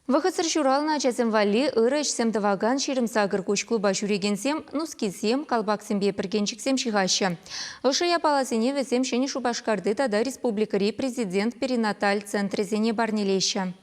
Вахасыр шурална часым вали ырыш семтаваган ширим сагыр куч клуба шурегенсем, нускисем, калбаксембе піргенчиксем шихаща. Ышая паласыне весем шені шубашкарды тада республикари президент перинаталь центрезене барнелеща.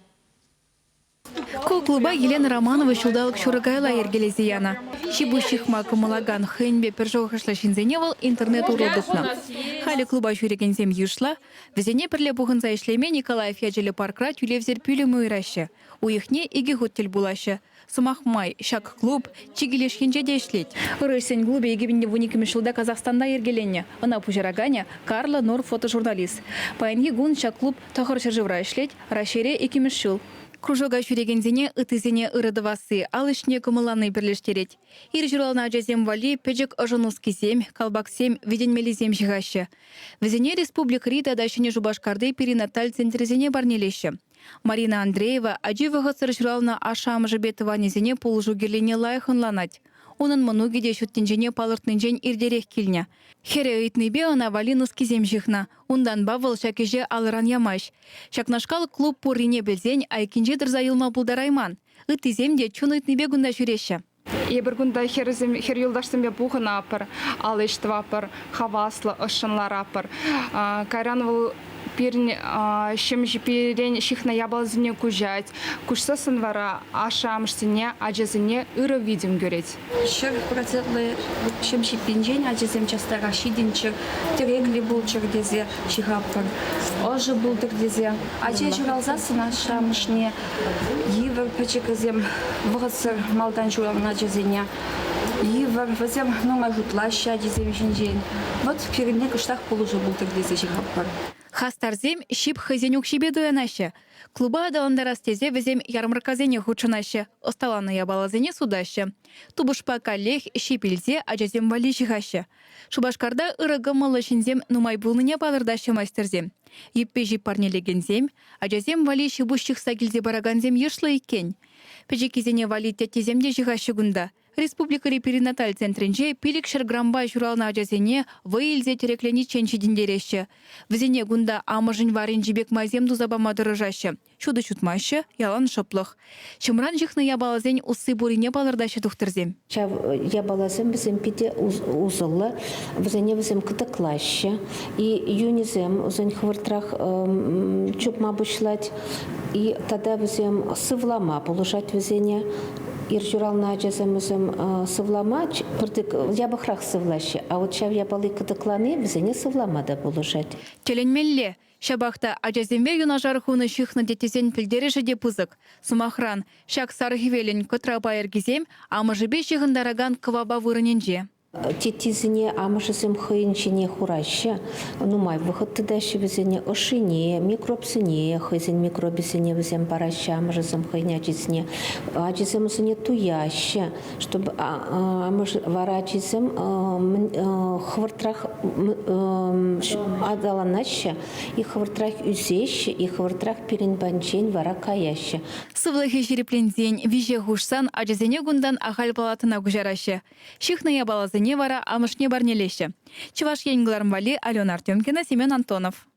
Клуба Елена Романова шулдалык шурагайла ергелезияна. Шибущихма кумалаган хэнбе пержоғышла шинзеневал интернет уродысна. Хали клуба шурегенсем юшла, везене перле бұғынза ишлеме Николаев яджелі паркра тюлевзер пюлі мүйраща. Уихне иги хоттель булаща. Сымахмай, шак клуб, чигилеш хинчеде ишлет. Рысень клубе егибінде вуниками шулда Казахстанда ергеленне. Она пужараганя Карла Нор фотожурналист. Паянги гун шак клуб тахар шажывра ишлет, рашере икимешшул. Кружога шурегензене ытызене ырыдывасы, алышне кымыланы бірлештерет. Ир журална ажазем вали, педжек ожонускизем, калбаксем, виденмелизем жигаще. Везене республик Рита дащине жубашкарды перинаталь центрезене барнелеще. Марина Андреева адживага журална аша амжабетова незене полужу герлене лайхынланать. Унын мұнугеде шуттенжене палыртнынжен ирдерек келіне. Хере ыйтныбе она валинуски земжихна. Ундан бавыл шакеже алыран ямаш. Шакнашкал клуб пуррине білзен айкинже дырзайылма бұлдарайман. Ыты земде чун ыйтныбе гунда жүреше. Ебір күнда хер юлдаштымбе бұғын апыр, алышты апыр, хаваслы, ышынлар апыр. Кайран пирин шемжипирен шихна ябалзыне кужать, кушсасын вара ашамшсыне ажезыне ыры видим göret. Шыр процентлы шемжипинжен ажезем часта рашидинчер, терегли булчер дезе чихаппар, ожы булдыр дезе. Аже журалзасын ашамшне, йывыр пачекызем вғысыр малдан журална ажезене. Йывыр вазем нума жутлаща ажезем жинжен. Вот пиринне кыштах полужы булдыр дезе чихаппар. Хастарзем шип хызенюк шибедуянаще. Клуба адаландарастезе везем ярмарказене хучынаще. Осталаны ябалазене судаще. Тубушпа коллег шипилзе ажазем вали жигаще. Шубашкарда ырыгымылы шинзем нумай булныне балырдаще мастерзем. Еппежи парнелегензем, ажазем вали шибущих сагилзе бараганзем ешлы икен. Пежекизене вали тетеземде жигаще гунда. Республикари перинаталь центринже пиликшер грамбай журална ажазене выилзе тереклени ченчидиндереще. Взене гунда амыжын варин жибек майзем дузабама дырыжаще. Чуды чутмаще, ялан шыплых. Чымран жихны ябалазен усы бурине балырдаще тухтырзем. Чав ябалазем бізем пите узылы, взене бізем кытыклаще. И юнизем узен хвыртрах чупма бұшлать. И тада бізем сывлама положать взене. Ир журална ажаземізім сывламач, ябықрақ сывлаще, а вот шав ябалы кыдыкланы бізіне сывламада болушать. Теленмелле, шабахта ажаземве юнажархуны шихны детезен пілдері жеде пызык. Сумахран, шак сархивелін көтра байыргізем, амыжыбе шихындараган кываба вырыненже. Тетизіне амышызым хыйынчине хураща, нумай выходты дащы візіне ышыне, микробсыне, хызын микробисыне візем бараща, амышызым хыйнячисіне, ажизымызыне туяща, чтобы варачизым хвыртрах адаланаща, и хвыртрах үзеща, и хвыртрах перенбанчен вара каяща. Сывлыхи жереплензен, виже гушсан, ажизене гундан ахаль палатына гужараще. Шихны ябалазын не вара, а мышне барнелеще. Чуваш Янгларм Вали, Алена Артемкина, Семен Антонов.